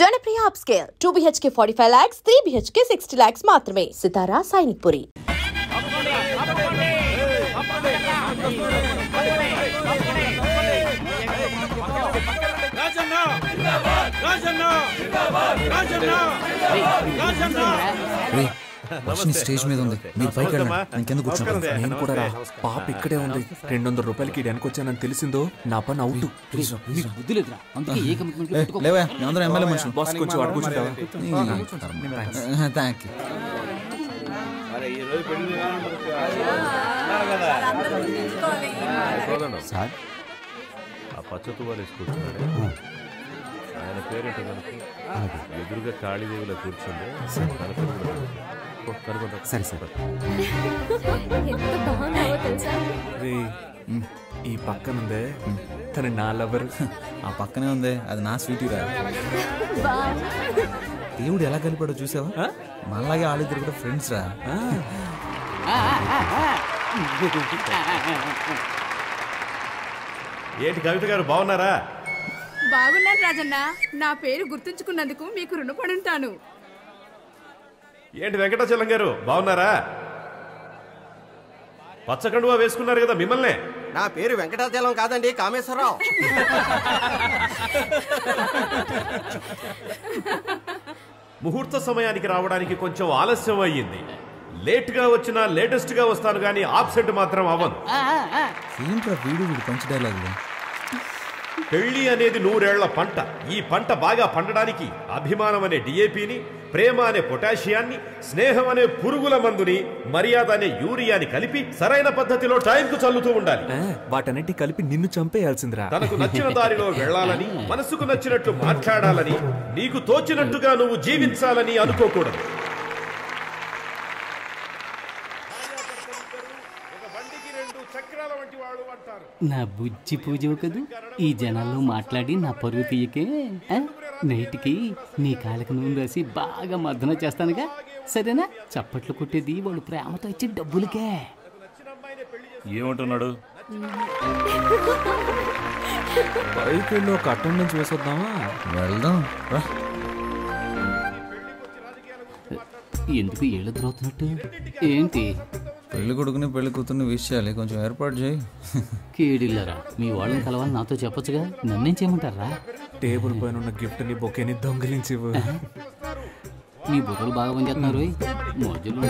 Janapriya upscale 2 BHK 45 lakhs, 3 BHK 60 lakhs మాత్రమే. సితారా Sainikpuri. Stage మీద ఉంది, మీరు పైకి వెళ్ళండి, ఇంకెందుకు కూర్చుంటారు? నేను కూడా రా. పాప ఇక్కడే ఉంది. 200 రూపాయలకి వెనకొచ్చానని తెలిసిందో నా పని అవుట్. లేవా మేమందరం ఎమ్మెల్యే మనుషులు. బాస్ కొంచెం అడుగు కూర్చుంటావా? Thank you. సార్ ఆ పచ్చ తువ్వాలు వేసుకుంటున్నాడు. ఆయన పేరేంటో కనుక ఎదురుగా కాళీదేవిలో కూర్చుంది. సరే సార్. ఈ పక్కనుందే తన నా లవర్. ఆ పక్కనే ఉంది, అది నా స్వీటీ రా. దేవుడు ఎలా కలిపాడో చూసావా? మనలాగే వాళ్ళిద్దరు కూడా ఫ్రెండ్స్ రా. ఏంటి కవిత గారు బాగున్నారా? బాగున్నాను రాజన్న. నా పేరు గుర్తుంచుకున్నందుకు మీకు రుణపడి ఉంటాను. ఏంటి వెంకటాచలం గారు బాగున్నారా? పచ్చకండువా వేసుకున్నారు కదా మిమ్మల్నే. నా పేరు వెంకటాచలం కాదండి, కామేశ్వరరావు. ముహూర్త సమయానికి రావడానికి కొంచెం ఆలస్యం అయ్యింది. లేట్ గా వచ్చినా లేటెస్ట్ గా వస్తాను కానీ ఆబ్సెంట్ మాత్రం అవ్వను. ఏంట్రా వీడు పంచ డైలాగులు? పెళ్లి అనేది 100 ఏళ్ల పంట. ఈ పంట బాగా పండడానికి అభిమానం అనే డిఏపిని, ప్రేమ అనే పొటాషియాన్ని, స్నేహం అనే పురుగుల మందుని, మర్యాద అనే యూరియాని కలిపి సరైన పద్ధతిలో టైంకు చల్లుతూ ఉండాలి. వాటన్నిటి కలిపి నిన్ను చంపేయాల్సిందిరా. తనకు నచ్చిన దారిలో వెళ్లాలని, మనసుకు నచ్చినట్లు మాట్లాడాలని, నీకు తోచినట్టుగా నువ్వు జీవించాలని అనుకోకూడదు. నా బుజ్జి పూజ కదూ. ఈ జనాల్లో మాట్లాడి నా పరువు తీయకే. నైట్కి నీ కాళ్ళకి నూనె రాసి బాగా మర్దన చేస్తానుగా, సరేనా? చప్పట్లు కొట్టేది వాళ్ళు ప్రేమతో ఇచ్చే డబ్బులకే. ఏమంటున్నాడు? బైక్ వెళ్ళి ఒక అటెండెన్స్ వేసొద్దామా? వెళ్దాం. ఎందుకు ఏళ్ళు ద్రోతున్నట్టు ఏంటి? పెళ్లి కొడుకుని పెళ్లి కూతుర్ని విష్ చేయాలి, కొంచెం ఏర్పాటు చేయి. కేడిల్లరా, మీ వాళ్ళని కలవాలి నాతో చెప్పొచ్చుగా, నన్నేం చేయమంటారా? టేబుల్ పైన ఉన్న గిఫ్ట్ ని బొకేని దొంగిలించి మీ బుర్రలు బాగా పనిచేస్తున్నారు. మధ్యలో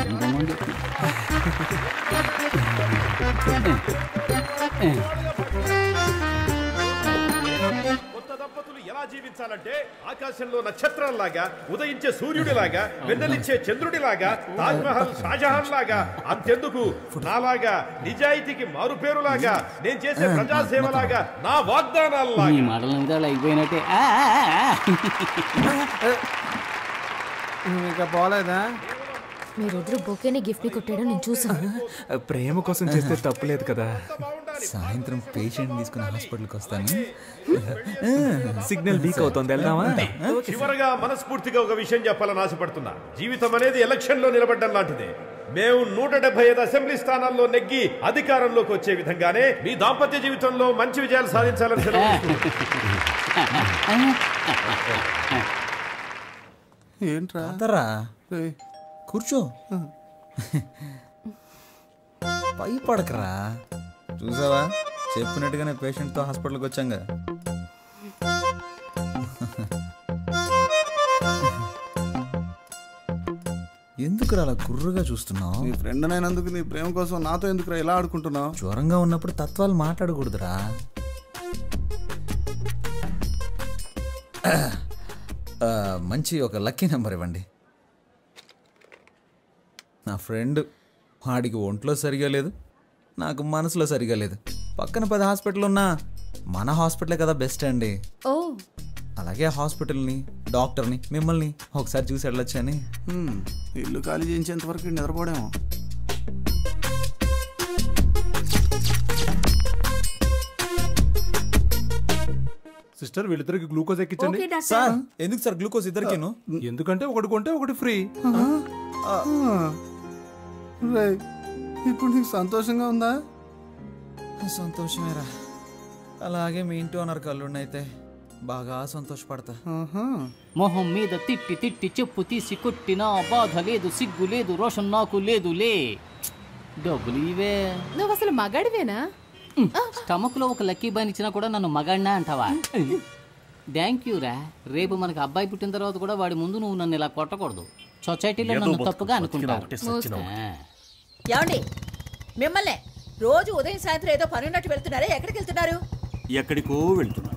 కొత్త దంపతులు ఎలా జీవించాలంటే ఆకాశంలో నక్షత్రాల్లాగా, ఉదయించే సూర్యుడిలాగా, వెన్నెలిచ్చే చంద్రుడిలాగా, తాజ్మహల్ షాజహాన్ లాగా, అంతెందుకు నాలాగా, నిజాయితీకి మారుపేరులాగా, నేను చేసే ప్రజాసేవలాగా, నా వాగ్దానాల్లాగా. ఈ మాటల మీద అయిపోయినట్టే. ఇంకా పోలేదా? మీరిద్దరు బొకేని గిఫ్ట్ ని కొట్టాడో నేను చూసాను. ప్రేమ కోసం చేస్తే తప్పులేదు కదా. సాయంత్రం పేషెంట్ తీసుకుని హాస్పిటల్కి వస్తాను. సిగ్నల్ వీక్ అవుతుంది, వెళ్దామా? చివరగా మనస్ఫూర్తిగా ఒక విషయం చెప్పాలని ఆశపడుతున్నా. జీవితం అనేది ఎలక్షన్ లో నిలబడ్డం లాంటిదే. మేము 175 అసెంబ్లీ స్థానాల్లో నెగ్గి అధికారంలోకి వచ్చే విధంగానే మీ దాంపత్య జీవితంలో మంచి విజయాలు సాధించాలని ఏంట్రా కూర్చో, పై పడకరా. చూసావా, చెప్పినట్టుగానే పేషెంట్తో హాస్పిటల్కి వచ్చాంగా. ఎందుకు అలా కుర్రగా చూస్తున్నావు? నీ ఫ్రెండ్ అయినందుకు నీ ప్రేమ కోసం నాతో ఎందుకు ఇలా ఆడుకుంటున్నావు? జ్వరంగా ఉన్నప్పుడు తత్వాలు మాట్లాడకూడదురా. మంచి ఒక లక్కీ నెంబర్ ఇవ్వండి. నా ఫ్రెండ్, వాడికి ఒంట్లో సరిగా లేదు, నాకు మనసులో సరిగా లేదు. పక్కన 10 హాస్పిటల్ ఉన్నా మన హాస్పిటలే కదా బెస్ట్ అండి. అలాగే హాస్పిటల్ని, డాక్టర్ని, మిమ్మల్ని ఒకసారి చూసి వెళ్ళొచ్చని. ఇల్లు ఖాళీ చేయించేంత వరకు నిద్రపోడేమో. సిస్టర్, వీళ్ళిద్దరికి గ్లూకోజ్ ఎక్కించండి. సార్, ఎందుకు సార్ గ్లూకోజ్ ఇద్దరికిను? ఎందుకంటే ఒకటి కొంటే ఒకటి ఫ్రీ. ఇప్పుడు నీకు సంతోషంగా ఉందా? సంతోషమేరా. అలాగే మీ ఇంటి ఓనర్ కల్లుండి అయితే బాగా సంతోషపడతా. మొహం మీద తిట్టి తిట్టి చెప్పు తీసి కొట్టినా బాధ లేదు, సిగ్గు లేదు, రోషన్ నాకు లేదులే. డబ్బులు ఇవే. నువ్వు అసలు మగాడివేనా? స్టమక్ లో ఒక లక్కీ బాయ్ ఇచ్చినా కూడా నన్ను మగాడినా అంటావా? థ్యాంక్ యూ రా. రేపు మనకి అబ్బాయి పుట్టిన తర్వాత కూడా వాడి ముందు నువ్వు నన్ను ఇలా కొట్టకూడదు. సొసైటీలో నన్ను తప్పుగా అనుకుంటారు. ఏమండి, మిమ్మల్ని రోజు ఉదయం సాయంత్రం ఏదో పని ఉన్నట్టు వెళ్తున్నారే, ఎక్కడికి వెళ్తున్నారు? ఎక్కడికో వెళ్తున్నా.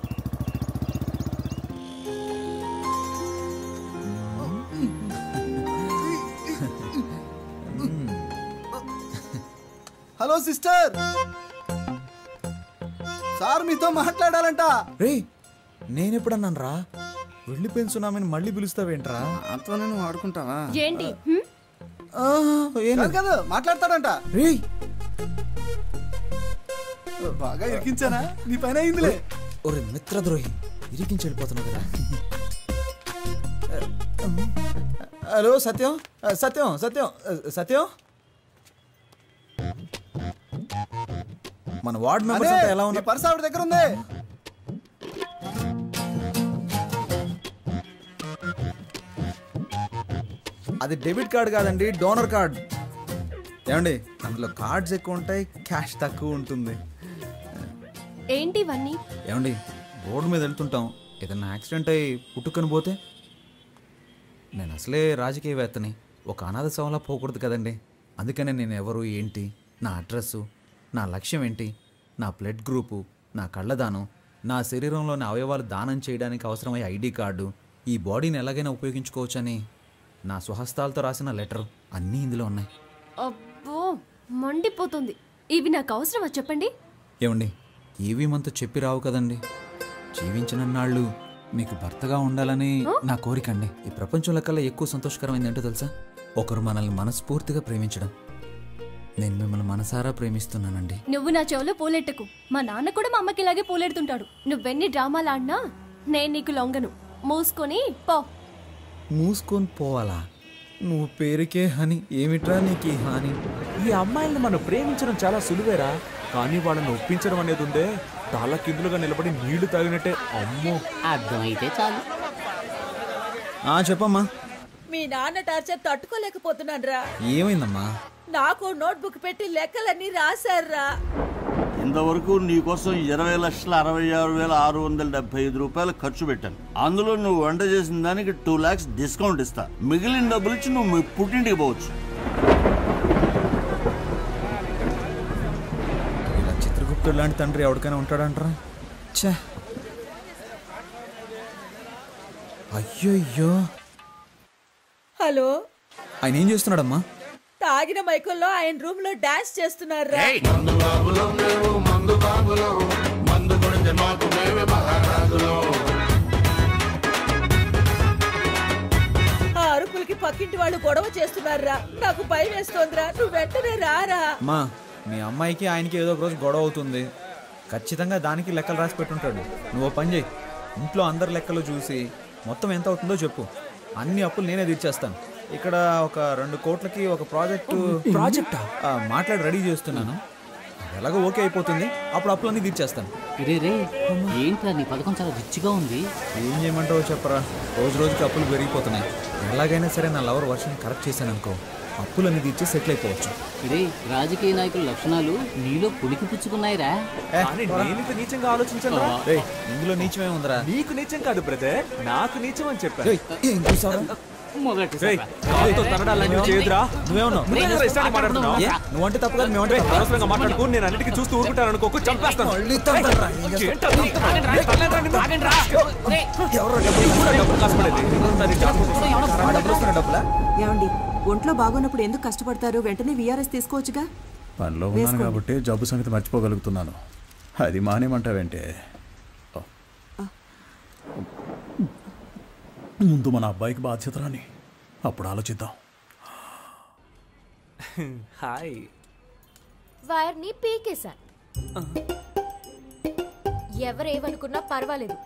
హలో సిస్టర్, సార్ మీతో మాట్లాడాలంట. రే నేనెప్పుడన్నాను రా వెళ్ళిపోయిన సునామీని మళ్ళీ పిలుస్తావేంట్రా? అంతా నేను ఆడుకుంటావా ఏంటి? కదా మాట్లాడతాడంట. రే బాగా ఇరికించానా? నీ పైన అయిందిలే. ఒరే మిత్రద్రోహి, ఇరికించి వెళ్ళిపోతున్నావు కదా. హలో సత్యం, సత్యం సత్యం సత్యం, మన వార్డ్ మెంబర్స్ అంతా ఎలా ఉన్నా? పర్స్ ఆవిడ దగ్గర ఉంది. అది డెబిట్ కార్డ్ కాదండి, డోనర్ కార్డ్. ఏమండి అందులో కార్డ్స్ ఎక్కువ ఉంటాయి, క్యాష్ తక్కువ ఉంటుంది. ఏంటి ఇవన్నీ? ఏమండి రోడ్డు మీద వెళ్తుంటాం, ఏదన్నా యాక్సిడెంట్ అయ్యి పుట్టుకొని పోతే? నేను అసలే రాజకీయవేత్తని, ఒక అనాథ శవంలా పోకూడదు కదండి. అందుకనే నేను ఎవరు ఏంటి, నా అడ్రస్సు, నా లక్ష్యం ఏంటి, నా బ్లడ్ గ్రూపు, నా కళ్ళదానం, నా శరీరంలోని అవయవాలు దానం చేయడానికి అవసరమయ్యే ఐడి కార్డు, ఈ బాడీని ఎలాగైనా ఉపయోగించుకోవచ్చని నా స్వహస్తాలతో రాసిన లెటర్ అన్నీ ఇందులో ఉన్నాయి. అబ్బో మండిపోతుంది. ఇవి నాకు అవసరమా చెప్పండి? ఏమండి ఏవి మనతో చెప్పి రావు కదండి. జీవించినన్నాళ్ళు మీకు భర్తగా ఉండాలని నా కోరికండి. ఈ ప్రపంచంలో కల్లా ఎక్కువ సంతోషకరమైంది ఏంటో తెలుసా? ఒకరు మనల్ని మనస్ఫూర్తిగా ప్రేమించడం. నేను మిమ్మల్ని మనసారా ప్రేమిస్తున్నానండి. నువ్వు నా చెవులో పూలెట్టకు. మా నాన్న కూడా మా అమ్మకి ఇలాగే పూలెడుతుంటాడు. నువ్వెన్ని డ్రామాలు ఆడినా నేను నీకు లొంగను. మూసుకొని పో. మూసుకొని పోవాలా? నువ్వు పేరుకే హని, ఏమిట్రా నీకు హాని? ఈ అమ్మాయిల్ని మనం ప్రేమించడం చాలా సులువేరా, కానీ వాళ్ళని ఒప్పించడం అనేది ఉందే తాళ్ళ కిందులుగా నిలబడి నీళ్లు తాగినట్టే. అమ్మో, అర్థమైతే చాలు. చెప్పమ్మా. మీ నాన్న టార్చర్ తట్టుకోలేకపోతున్నాను రా. ఏమైందమ్మా? నాకు నోట్బుక్ పెట్టి లెక్కలన్నీ రాశారా. ఇంతవరకు నీకోసం 20,66,675 రూపాయలు ఖర్చు పెట్టాను. అందులో నువ్వు వంట చేసిన దానికి 2 lakhs డిస్కౌంట్ ఇస్తా. మిగిలిన డబ్బులు ఇచ్చి నువ్వు మీ పుట్టింటికి పోవచ్చు. ఇలా చిత్రగుప్తుడు లాంటి తండ్రి ఎవరికైనా ఉంటాడంటారా? ఛే, అయ్యో. హలో, ఆయన ఏం చేస్తున్నాడమ్మా? తాగిన మైకుల్లో ఆయన రూమ్ లో డాన్స్ చేస్తున్నారా. ఆ అరుపులకి పక్కింటి వాళ్ళు గొడవ చేస్తున్నారా. నాకు భయం వేస్తోందిరా. నువ్వు వెంటనే రారా. అమ్మా మీ అమ్మాయికి ఆయనకి ఏదో ఒక రోజు గొడవ అవుతుంది. ఖచ్చితంగా దానికి లెక్కలు రాసి పెట్టుంటాడు. నువ్వు పని చేయి, ఇంట్లో అందరి లెక్కలు చూసి మొత్తం ఎంత అవుతుందో చెప్పు. అన్ని అప్పులు నేనే తీర్చేస్తాను. ఇక్కడ ఒక 2 కోట్లకి ఒక ప్రాజెక్టా మాట్లాడి రెడీ చేస్తున్నాను. ఎలాగో ఓకే అయిపోతుంది, అప్పుడు అప్పులన్నీ తీర్చేస్తాను. రే ఏంట్రా నీ పథకం చాలా రిచ్గా ఉంది. ఏం చేయమంటావో చెప్పరా? రోజు రోజుకి అప్పులు పెరిగిపోతున్నాయి. ఎలాగైనా సరే నా లవర్ వర్షన్ కరెక్ట్ చేశాను అనుకో, అప్పులన్నీ తీర్చి సెటిల్ అయిపోవచ్చు. రే రాజకీయ నాయకుల లక్షణాలు నీలో పులికి పుచ్చుకున్నాయిరా. నీచంగా ఆలోచించాను. ఇందులో నీచమే ఉందిరా. నీకు నీచం కాదు బ్రదర్, నాకు నీచం అని చెప్పాను. నువ్వంటే తప్పు కాదు, అనవసరంగా మాట్లాడుకో. నేను అన్నిటికీ చూస్తూ ఊరుకుంటాను అనుకోకు, చంపేస్తాను. ఏమండి, ఒంట్లో బాగున్నప్పుడు ఎందుకు కష్టపడతారు? వెంటనే విఆర్ఎస్ తీసుకోవచ్చుగా. పనిలో ఉన్నాను కాబట్టి జబ్బు సంగతి మర్చిపోగలుగుతున్నాను. అది మానేమంటావేంటే? ముందు మన అబ్బాయికి బాధ్యత రాని, అప్పుడు ఆలోచిద్దాం. హాయ్. వైర్ని పీకేశాను. ఎవరేమనుకున్నా పర్వాలేదు,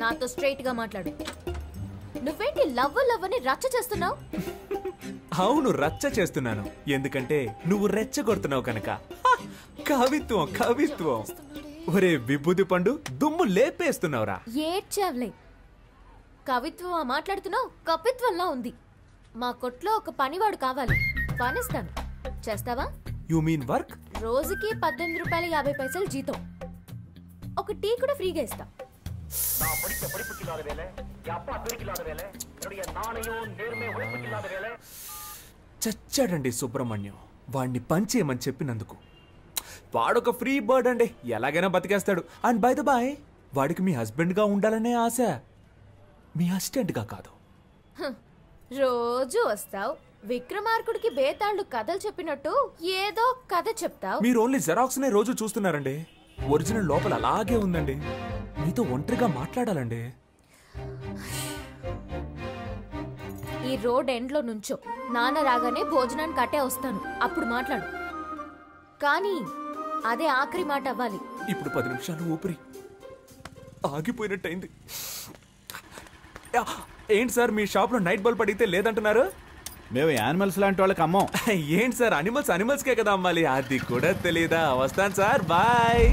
నాతో స్ట్రైట్ గా మాట్లాడు. నువ్వేంటి లవ్ అని రచ్చ చేస్తున్నావు? అవును, రచ్చ చేస్తున్నాను. ఎందుకంటే నువ్వు రెచ్చగొడుతున్నావు కనుక. కవిత్వం. ఒరే విభూతి పండు దుమ్ము లేపేస్తున్నావురా. ఏడ్చావులే. కవిత్వం మాట్లాడుతున్నావు, కవిత్వంలా ఉంది. మా కొట్లో ఒక పనివాడు కావాలి, పనిస్తాను. చేస్తావా? You mean work? రోజుకి 18 రూపాయలు 50 పైసలు జీతం. ఒక టీ కూడా ఫ్రీగా ఇస్తా. చచ్చాడండి సుబ్రహ్మణ్యం. వాడిని పంచేయమని చెప్పినందుకు. వాడొక ఫ్రీ బర్డ్ అండి, ఎలాగైనా బతికేస్తాడు. అండ్ బై ద బాయ్, వాడికి మీ హస్బెండ్గా ఉండాలనే ఆశ, మీ అసిస్టెంట్గా కాదు. రోజు వస్తావు, విక్రమార్కుడికి బేతాళుడు కథలు చెప్పినట్టు ఏదో కథ చెప్తావు. మీరు ఓన్లీ జెరాక్స్ నే రోజు చూస్తున్నారండి. ఒరిజినల్ లోపల అలాగే ఉందండి. మీతో ఒంటరిగా మాట్లాడాలండి. ఈ రోడ్ ఎండ్ లో నుంచో, నాన్న రాగానే భోజనానికి అట్టే వస్తాను, అప్పుడు మాట్లాడు. కానీ అదే ఆఖరి మాట అవ్వాలి. ఇప్పుడు 10 నిమిషాలు ఊపిరి ఆగిపోయినట్టయింది. ఏంటి సార్, మీ షాప్ లో నైట్ బల్బ్ అడిగితే లేదంటున్నారు? మేము యానిమల్స్ లాంటి వాళ్ళకి అమ్మం. ఏంటి సార్, అనిమల్స్కే కదా అమ్మాలి, అది కూడా తెలీదా? వస్తాను సార్, బాయ్.